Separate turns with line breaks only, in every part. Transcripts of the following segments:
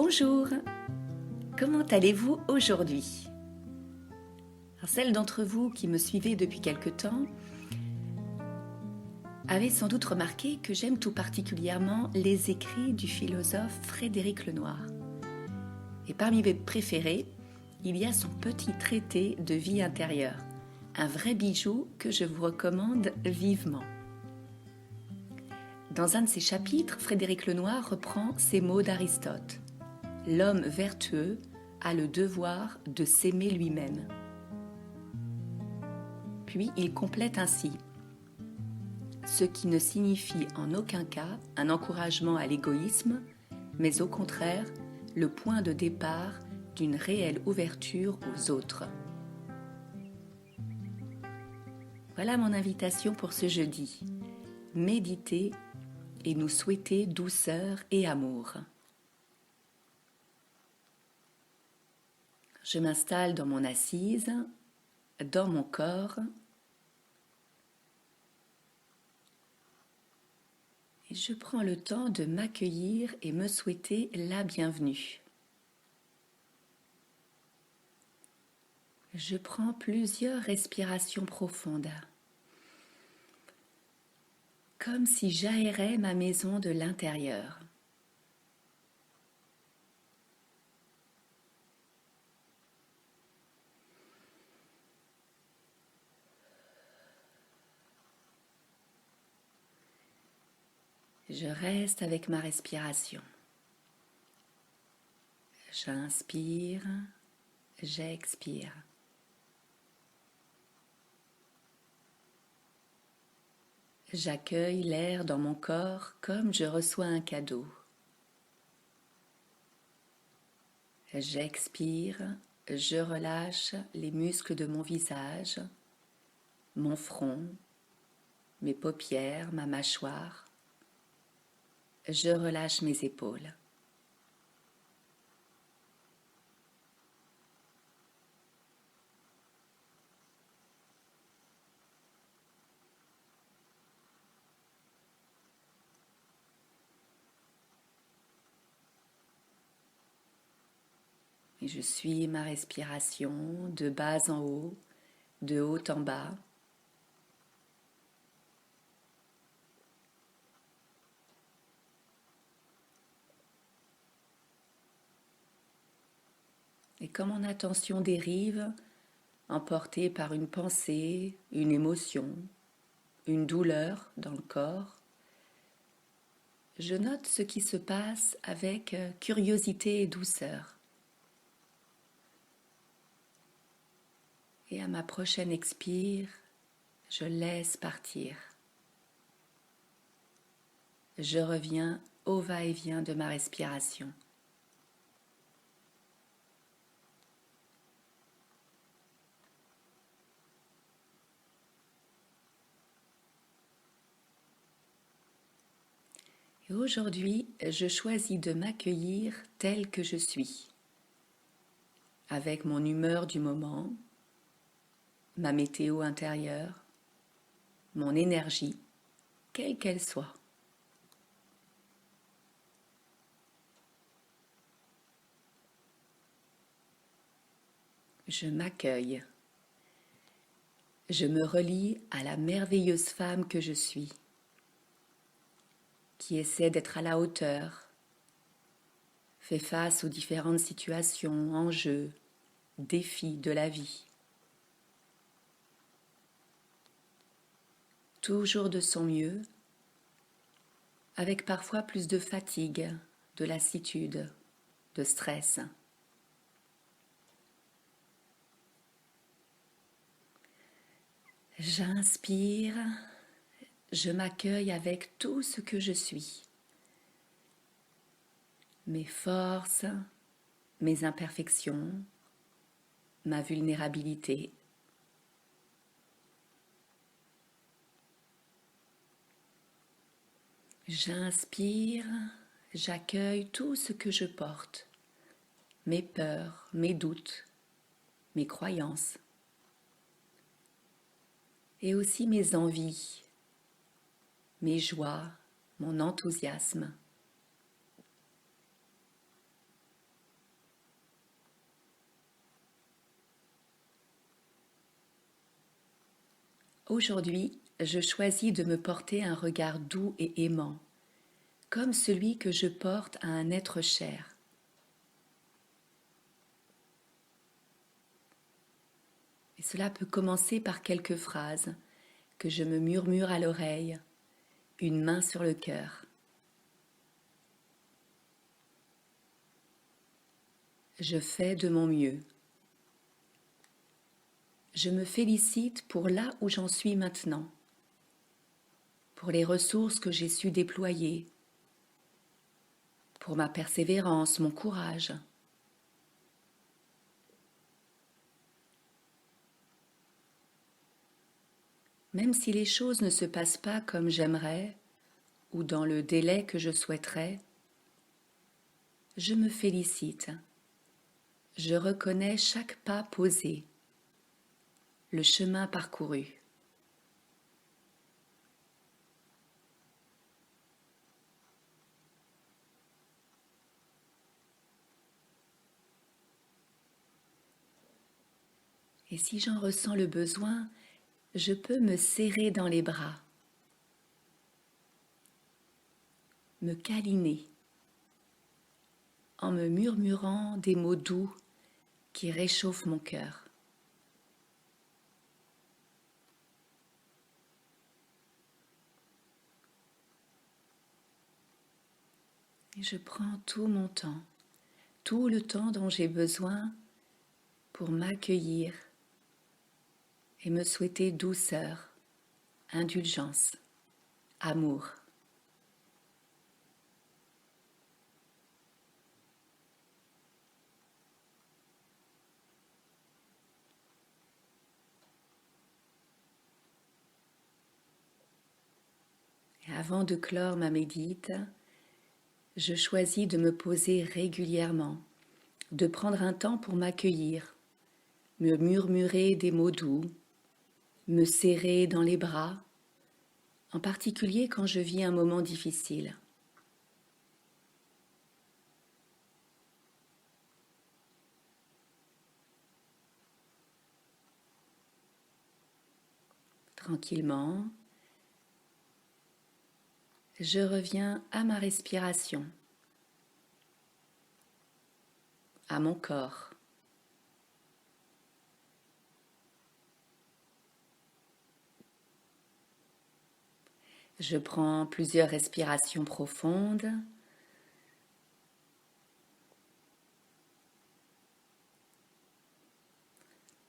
Bonjour, comment allez-vous aujourd'hui? Celles d'entre vous qui me suivez depuis quelque temps avaient sans doute remarqué que j'aime tout particulièrement les écrits du philosophe Frédéric Lenoir. Et parmi mes préférés, il y a son petit traité de vie intérieure, un vrai bijou que je vous recommande vivement. Dans un de ses chapitres, Frédéric Lenoir reprend ces mots d'Aristote. L'homme vertueux a le devoir de s'aimer lui-même. Puis il complète ainsi, ce qui ne signifie en aucun cas un encouragement à l'égoïsme, mais au contraire le point de départ d'une réelle ouverture aux autres. Voilà mon invitation pour ce jeudi. Méditer et nous souhaiter douceur et amour. Je m'installe dans mon assise, dans mon corps, et je prends le temps de m'accueillir et me souhaiter la bienvenue. Je prends plusieurs respirations profondes, comme si j'aérais ma maison de l'intérieur. Je reste avec ma respiration. J'inspire, j'expire. J'accueille l'air dans mon corps comme je reçois un cadeau. J'expire, je relâche les muscles de mon visage, mon front, mes paupières, ma mâchoire. Je relâche mes épaules. Et je suis ma respiration de bas en haut, de haut en bas. Et quand mon attention dérive, emportée par une pensée, une émotion, une douleur dans le corps, je note ce qui se passe avec curiosité et douceur. Et à ma prochaine expire, je laisse partir. Je reviens au va-et-vient de ma respiration. Et aujourd'hui, je choisis de m'accueillir telle que je suis, avec mon humeur du moment, ma météo intérieure, mon énergie, quelle qu'elle soit. Je m'accueille. Je me relie à la merveilleuse femme que je suis, qui essaie d'être à la hauteur, fait face aux différentes situations, enjeux, défis de la vie. Toujours de son mieux, avec parfois plus de fatigue, de lassitude, de stress. J'inspire, je m'accueille avec tout ce que je suis. Mes forces, mes imperfections, ma vulnérabilité. J'inspire, j'accueille tout ce que je porte, mes peurs, mes doutes, mes croyances, et aussi mes envies, mes joies, mon enthousiasme. Aujourd'hui, je choisis de me porter un regard doux et aimant, comme celui que je porte à un être cher. Et cela peut commencer par quelques phrases que je me murmure à l'oreille, une main sur le cœur. Je fais de mon mieux. Je me félicite pour là où j'en suis maintenant, pour les ressources que j'ai su déployer, pour ma persévérance, mon courage. Même si les choses ne se passent pas comme j'aimerais ou dans le délai que je souhaiterais, je me félicite. Je reconnais chaque pas posé, le chemin parcouru. Et si j'en ressens le besoin, je peux me serrer dans les bras, me câliner, en me murmurant des mots doux qui réchauffent mon cœur. Et je prends tout mon temps, tout le temps dont j'ai besoin pour m'accueillir et me souhaiter douceur, indulgence, amour. Et avant de clore ma médite, je choisis de me poser régulièrement, de prendre un temps pour m'accueillir, me murmurer des mots doux, me serrer dans les bras, en particulier quand je vis un moment difficile. Tranquillement, je reviens à ma respiration, à mon corps. Je prends plusieurs respirations profondes.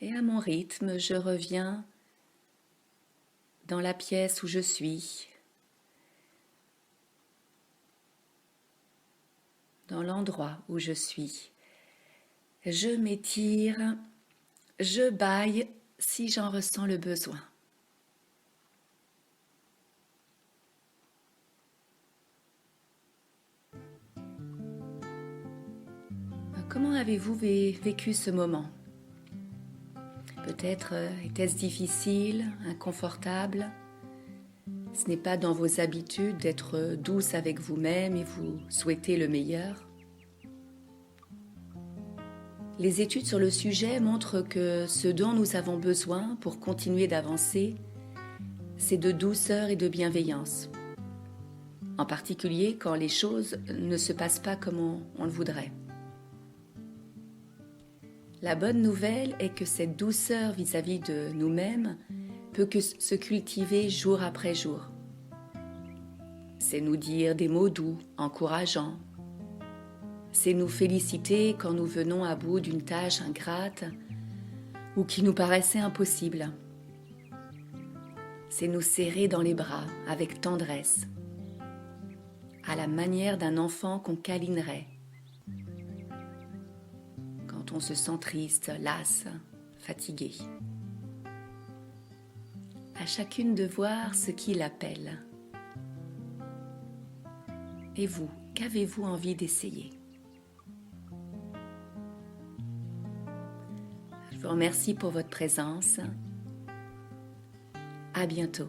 Et à mon rythme, je reviens dans la pièce où je suis, dans l'endroit où je suis. Je m'étire, je bâille si j'en ressens le besoin. Comment avez-vous vécu ce moment ? Peut-être était-ce difficile, inconfortable. Ce n'est pas dans vos habitudes d'être douce avec vous-même et vous souhaitez le meilleur. Les études sur le sujet montrent que ce dont nous avons besoin pour continuer d'avancer, c'est de douceur et de bienveillance. En particulier quand les choses ne se passent pas comme on le voudrait. La bonne nouvelle est que cette douceur vis-à-vis de nous-mêmes peut que se cultiver jour après jour. C'est nous dire des mots doux, encourageants. C'est nous féliciter quand nous venons à bout d'une tâche ingrate ou qui nous paraissait impossible. C'est nous serrer dans les bras avec tendresse, à la manière d'un enfant qu'on câlinerait. Quand on se sent triste, las, fatigué. À chacune de voir ce qui l'appelle. Et vous, qu'avez-vous envie d'essayer ? Je vous remercie pour votre présence. À bientôt.